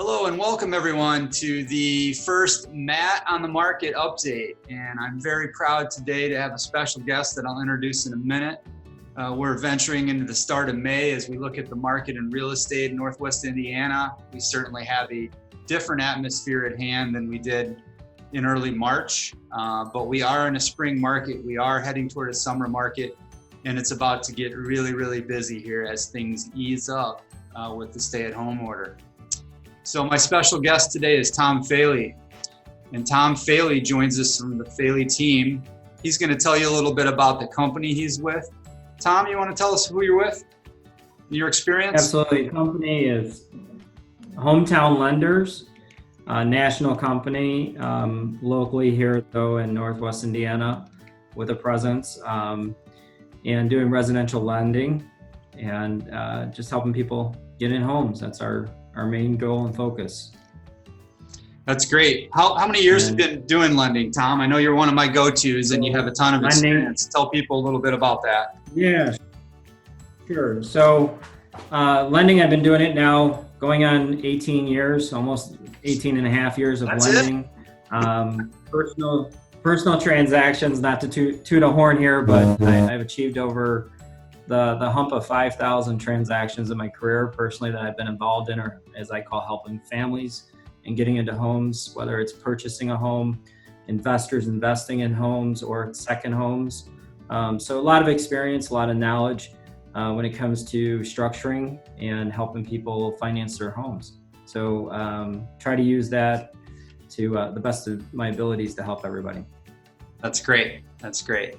Hello and welcome everyone to the first Matt on the Market update. And I'm very proud today to have a special guest that I'll introduce in a minute. We're venturing into the start of May as we look at the market in real estate in Northwest Indiana. We certainly have a different atmosphere at hand than we did in early March, but we are in a spring market. We are heading toward a summer market, and it's about to get really, really busy here as things ease up with the stay-at-home order. So my special guest today is Tom Faille, and Tom Faille joins us from the Faille team. He's going to tell you a little bit about the company he's with. Tom, you want to tell us who you're with, your experience? Absolutely. The company is Hometown Lenders, a national company, locally here though in Northwest Indiana with a presence, and doing residential lending and just helping people get in homes. That's our main goal and focus. That's great. How many years have you been doing lending, Tom? I know you're one of my go-tos and you have a ton of experience. Tell people a little bit about that. Yeah, sure. So lending, I've been doing it now going on 18 years, almost 18 and a half years of That's lending. Personal transactions, not to toot a horn here, but I've achieved over the hump of 5,000 transactions in my career personally that I've been involved in, or as I call helping families and getting into homes, whether it's purchasing a home, investors investing in homes, or second homes. So a lot of experience, a lot of knowledge when it comes to structuring and helping people finance their homes. So try to use that to the best of my abilities to help everybody. That's great. That's great.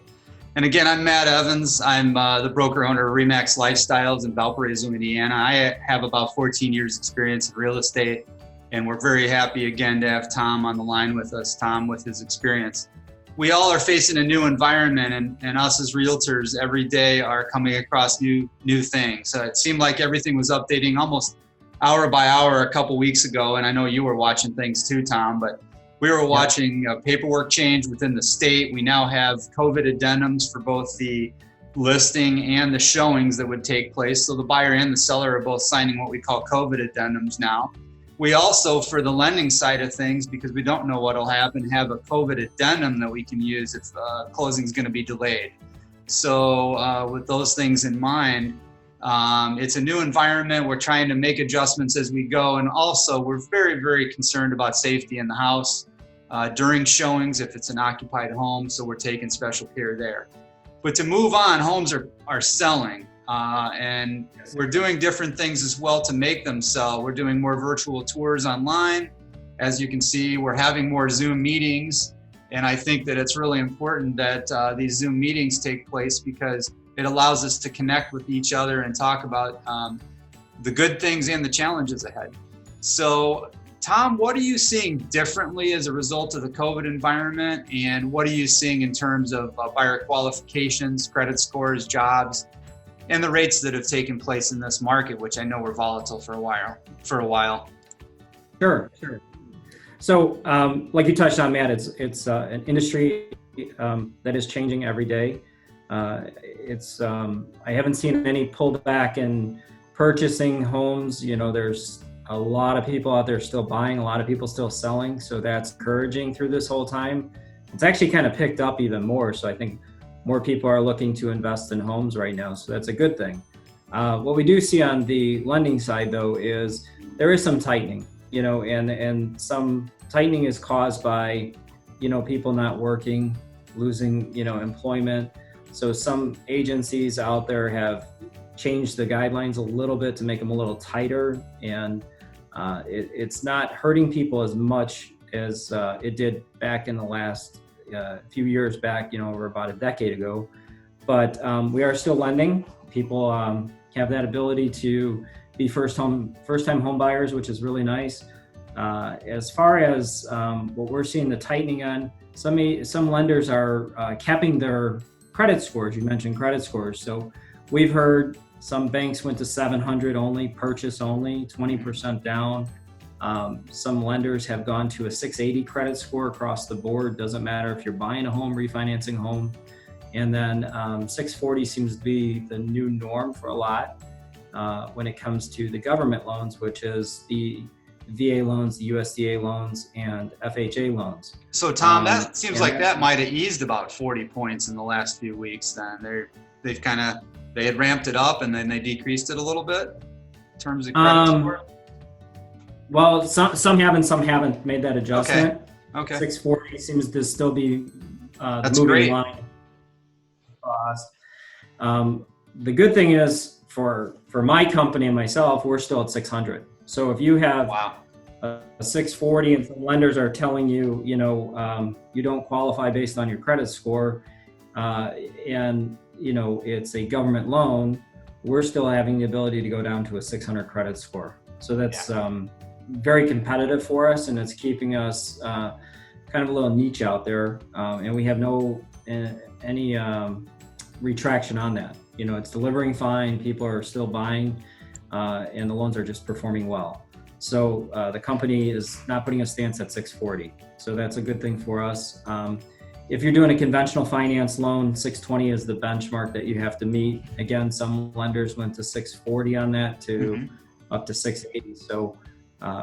And again, I'm Matt Evans. I'm the broker owner of Remax Lifestyles in Valparaiso, Indiana. I have about 14 years experience in real estate, and we're very happy again to have Tom on the line with us, Tom with his experience. We all are facing a new environment, and us as realtors every day are coming across new things. So it seemed like everything was updating almost hour by hour a couple weeks ago, and I know you were watching things too, Tom, but we were watching paperwork change within the state. We now have COVID addendums for both the listing and the showings that would take place. So the buyer and the seller are both signing what we call COVID addendums now. We also, for the lending side of things, because we don't know what will happen, have a COVID addendum that we can use if closing is going to be delayed. So with those things in mind, it's a new environment. We're trying to make adjustments as we go. And also we're very, very concerned about safety in the house during showings if it's an occupied home. So we're taking special care there. But to move on, homes are selling and we're doing different things as well to make them sell. We're doing more virtual tours online. As you can see, we're having more Zoom meetings. And I think that it's really important that these Zoom meetings take place because it allows us to connect with each other and talk about the good things and the challenges ahead. So, Tom, what are you seeing differently as a result of the COVID environment? And what are you seeing in terms of buyer qualifications, credit scores, jobs, and the rates that have taken place in this market, which I know were volatile for a while? Sure. So, like you touched on, Matt, it's an industry that is changing every day. I haven't seen any pullback in purchasing homes. You know, there's a lot of people out there still buying, a lot of people still selling. So that's encouraging through this whole time. It's actually kind of picked up even more. So I think more people are looking to invest in homes right now. So that's a good thing. What we do see on the lending side though, is there is some tightening, you know, and some tightening is caused by, you know, people not working, losing, you know, employment. So some agencies out there have changed the guidelines a little bit to make them a little tighter, and it's not hurting people as much as it did back in the last few years back, you know, over about a decade ago. But we are still lending. People have that ability to be first-time home buyers, which is really nice. As far as what we're seeing the tightening on, some lenders are capping their credit scores. You mentioned credit scores. So we've heard some banks went to 700 only, purchase only, 20% down. Some lenders have gone to a 680 credit score across the board. Doesn't matter if you're buying a home, refinancing a home. And then 640 seems to be the new norm for a lot when it comes to the government loans, which is the VA loans, the USDA loans, and FHA loans. So Tom, that seems like that might have eased about 40 points in the last few weeks. Then they had ramped it up and then they decreased it a little bit in terms of credit score. Well, some have and some haven't made that adjustment. Okay. 640 seems to still be That's the moving great. line for us. The good thing is for my company and myself, we're still at 600. So if you have a 640 and some lenders are telling you, you don't qualify based on your credit score, and it's a government loan, we're still having the ability to go down to a 600 credit score. So that's very competitive for us, and it's keeping us kind of a little niche out there, and we have no any retraction on that. It's delivering fine, people are still buying, and the loans are just performing well. So the company is not putting a stance at 640. So that's a good thing for us. If you're doing a conventional finance loan, 620 is the benchmark that you have to meet. Again, some lenders went to 640 on that to up to 680. So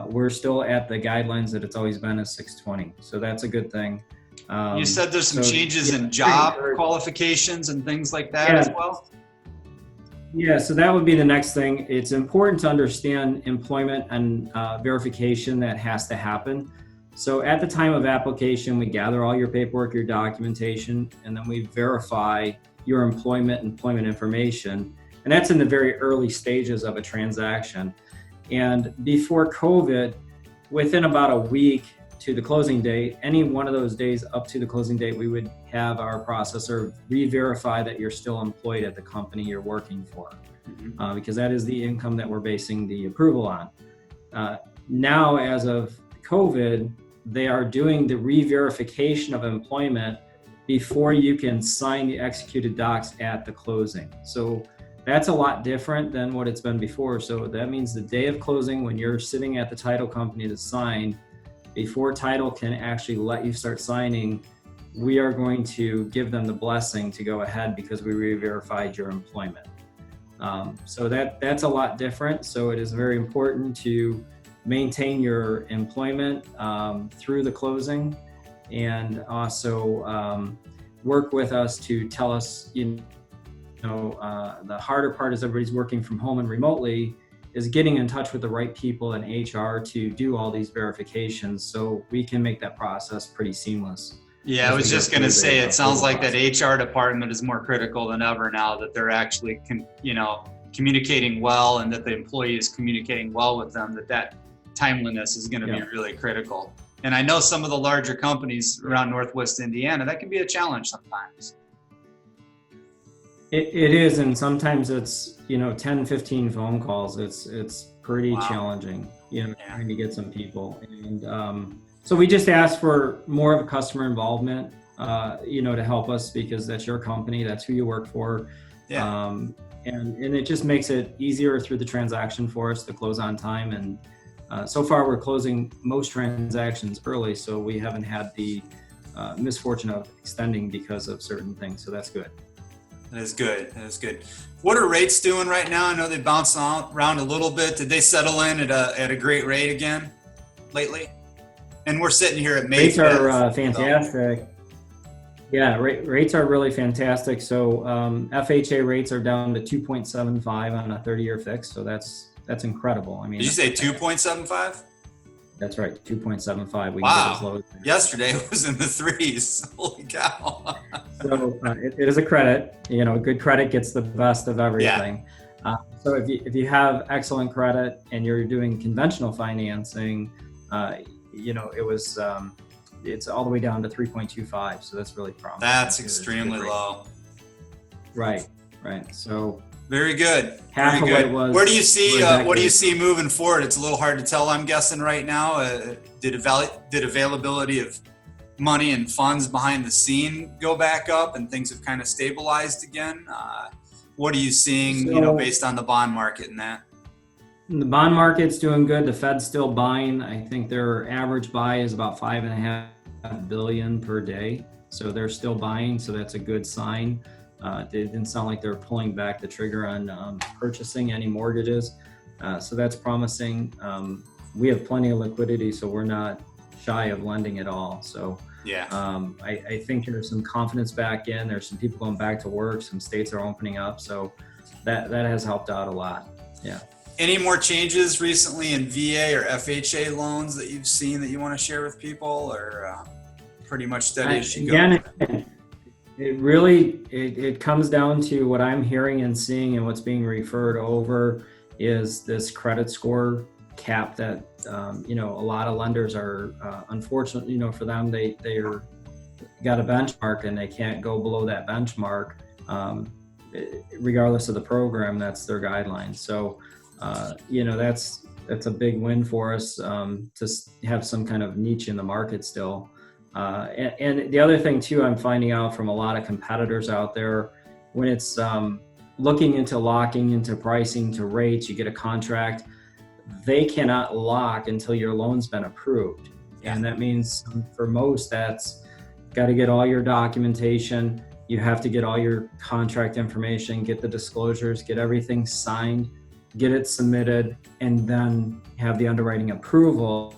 we're still at the guidelines that it's always been, as 620. So that's a good thing. You said there's some changes in job qualifications and things like that as well? Yeah, so that would be the next thing. It's important to understand employment and verification that has to happen. So at the time of application, we gather all your paperwork, your documentation, and then we verify your employment information. And that's in the very early stages of a transaction. And before COVID, within about a week to the closing date, any one of those days up to the closing date, we would have our processor re-verify that you're still employed at the company you're working for, because that is the income that we're basing the approval on. Now, as of COVID, they are doing the re-verification of employment before you can sign the executed docs at the closing. So that's a lot different than what it's been before. So that means the day of closing, when you're sitting at the title company to sign, before title can actually let you start signing, we are going to give them the blessing to go ahead because we re-verified your employment. So that's a lot different. So it is very important to maintain your employment through the closing, and also work with us to tell us, the harder part is everybody's working from home and remotely, is getting in touch with the right people in HR to do all these verifications so we can make that process pretty seamless. Yeah, I was just going to say, it sounds like that HR department is more critical than ever now, that they're actually, communicating well, and that the employee is communicating well with them, that timeliness is going to be really critical. And I know some of the larger companies around Northwest Indiana, that can be a challenge sometimes. It is, and sometimes it's 10, 15 phone calls. It's pretty challenging, trying to get some people. And so we just ask for more of a customer involvement, to help us, because that's your company, that's who you work for. And it just makes it easier through the transaction for us to close on time. And so far we're closing most transactions early, so we haven't had the misfortune of extending because of certain things. So that's good. That is good. What are rates doing right now? I know they bounced around a little bit. Did they settle in at a great rate again lately? And we're sitting here at May 5th. Rates are fantastic. Yeah, rates are really fantastic. So FHA rates are down to 2.75 on a 30-year fix. So that's incredible. I mean, did you say 2.75? That's right, 2.75. Wow. Yesterday it was in the threes. Holy cow. So it is a credit. Good credit gets the best of everything. So if you have excellent credit and you're doing conventional financing, it's all the way down to 3.25. So that's really promising. That's extremely low. Right. So very good. Half Very of good. it was. What do you see moving forward? It's a little hard to tell, I'm guessing, right now. Did availability of money and funds behind the scene go back up, and things have kind of stabilized again? What are you seeing, based on the bond market and that? The bond market's doing good. The Fed's still buying. I think their average buy is about $5.5 billion per day. So they're still buying. So that's a good sign. It didn't sound like they're pulling back the trigger on purchasing any mortgages. So that's promising. we have plenty of liquidity, so we're not shy of lending at all. So Yeah. I think there's some confidence back in. There's some people going back to work. Some states are opening up, so that has helped out a lot. Yeah. Any more changes recently in VA or FHA loans that you've seen that you want to share with people, or pretty much steady as she goes? Again, it really it comes down to what I'm hearing and seeing, and what's being referred over is this credit score cap that a lot of lenders are unfortunately, for them, they're got a benchmark and they can't go below that benchmark, regardless of the program. That's their guidelines. So that's a big win for us, to have some kind of niche in the market still. And the other thing too, I'm finding out from a lot of competitors out there, when it's looking into locking into pricing to rates, you get a contract, they cannot lock until your loan's been approved. And that means for most, that's got to get all your documentation. You have to get all your contract information, get the disclosures, get everything signed, get it submitted, and then have the underwriting approval,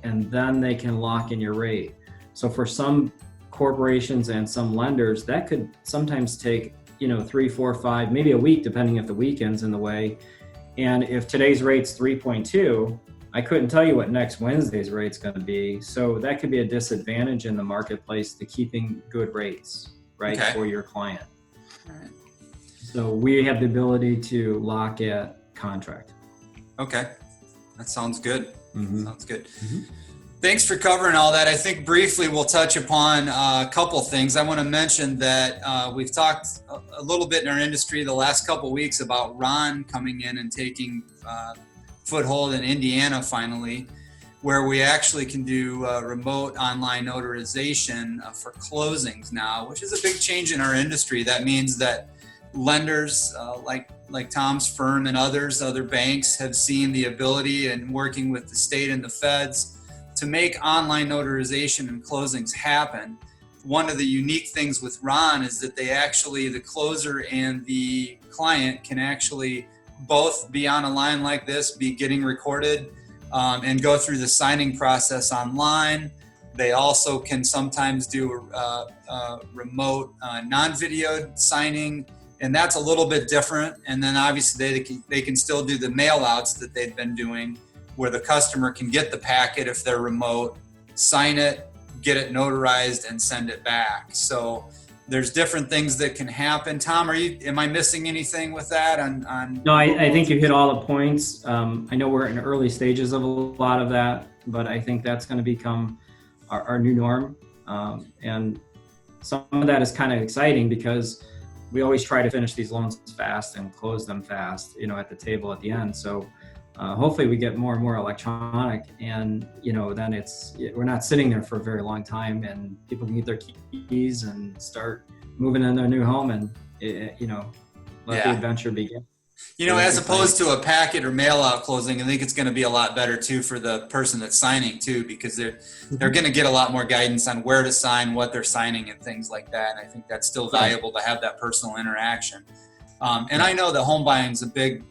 and then they can lock in your rate. So for some corporations and some lenders, that could sometimes take 3, 4, 5, maybe a week, depending if the weekend's in the way. And if today's rate's 3.2, I couldn't tell you what next Wednesday's rate's going to be. So that could be a disadvantage in the marketplace to keeping good rates, right, for your client. All right. So we have the ability to lock at contract. Okay, that sounds good. Mm-hmm. Sounds good. Mm-hmm. Thanks for covering all that. I think briefly we'll touch upon a couple things. I want to mention that we've talked a little bit in our industry the last couple weeks about Ron coming in and taking foothold in Indiana finally, where we actually can do remote online notarization for closings now, which is a big change in our industry. That means that lenders like Tom's firm and other banks have seen the ability, and working with the state and the feds, to make online notarization and closings happen. One of the unique things with Ron is that the closer and the client can actually both be on a line like this, be getting recorded, and go through the signing process online. They also can sometimes do a remote non-videoed signing, and that's a little bit different. And then obviously they can still do the mail outs that they've been doing, where the customer can get the packet if they're remote, sign it, get it notarized, and send it back. So there's different things that can happen. Tom, am I missing anything with that? No, I think you hit all the points. I know we're in early stages of a lot of that, but I think that's going to become our new norm. And some of that is kind of exciting because we always try to finish these loans fast and close them fast, at the table at the end. So hopefully we get more and more electronic, and then we're not sitting there for a very long time, and people can get their keys and start moving in their new home, and let the adventure begin. As opposed to a packet or mail out closing, I think it's going to be a lot better too for the person that's signing too, because they're going to get a lot more guidance on where to sign, what they're signing, and things like that. And I think that's still valuable to have that personal interaction. And I know that home buying is a big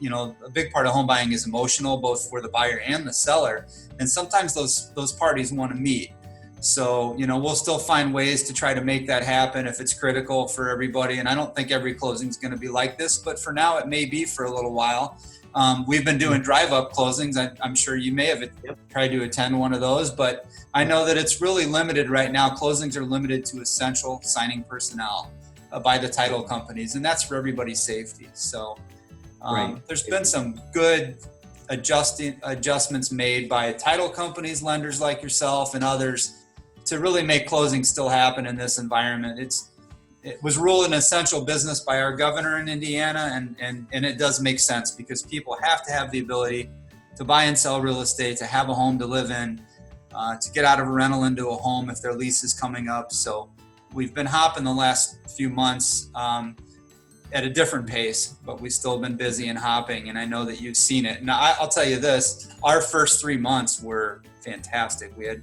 part of home buying is emotional, both for the buyer and the seller. And sometimes those parties want to meet. So, we'll still find ways to try to make that happen if it's critical for everybody. And I don't think every closing is going to be like this, but for now it may be for a little while. We've been doing drive-up closings. I'm sure you may have tried to attend one of those, but I know that it's really limited right now. Closings are limited to essential signing personnel by the title companies, and that's for everybody's safety. So there's been some good adjustments made by title companies, lenders like yourself and others, to really make closings still happen in this environment. It was ruled an essential business by our governor in Indiana, and it does make sense because people have to have the ability to buy and sell real estate, to have a home to live in, to get out of a rental into a home if their lease is coming up. So we've been hopping the last few months at a different pace, but we've still been busy and hopping, and I know that you've seen it. Now, I'll tell you this, our first 3 months were fantastic. We had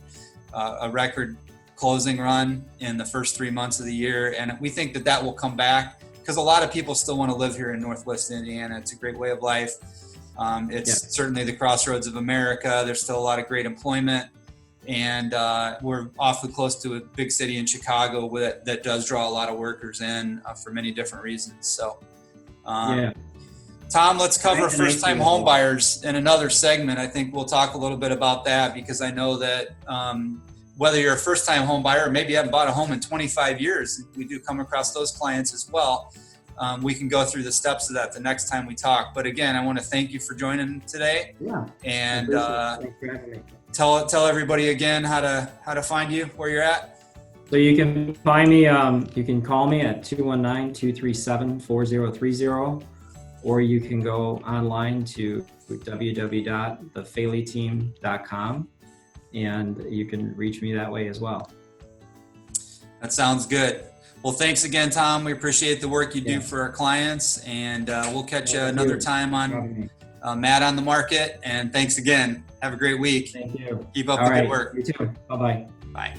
a record closing run in the first 3 months of the year, and we think that will come back because a lot of people still want to live here in Northwest Indiana. It's a great way of life. It's certainly the crossroads of America. There's still a lot of great employment. And we're awfully close to a big city in Chicago that does draw a lot of workers in for many different reasons. So, Tom, let's cover first-time home buyers in another segment. I think we'll talk a little bit about that, because I know that whether you're a first-time home buyer or maybe you haven't bought a home in 25 years, we do come across those clients as well. We can go through the steps of that the next time we talk. But again, I want to thank you for joining today. Yeah. And Thanks for having me. Tell everybody again how to find you, where you're at. So you can find me, you can call me at 219-237-4030, or you can go online to www.thefailleteam.com, and you can reach me that way as well. That sounds good. Well, thanks again, Tom. We appreciate the work you do for our clients, and we'll catch you another time on Matt on the Market. And thanks again. Have a great week. Thank you. Keep up the good work. You too. Bye-bye. Bye.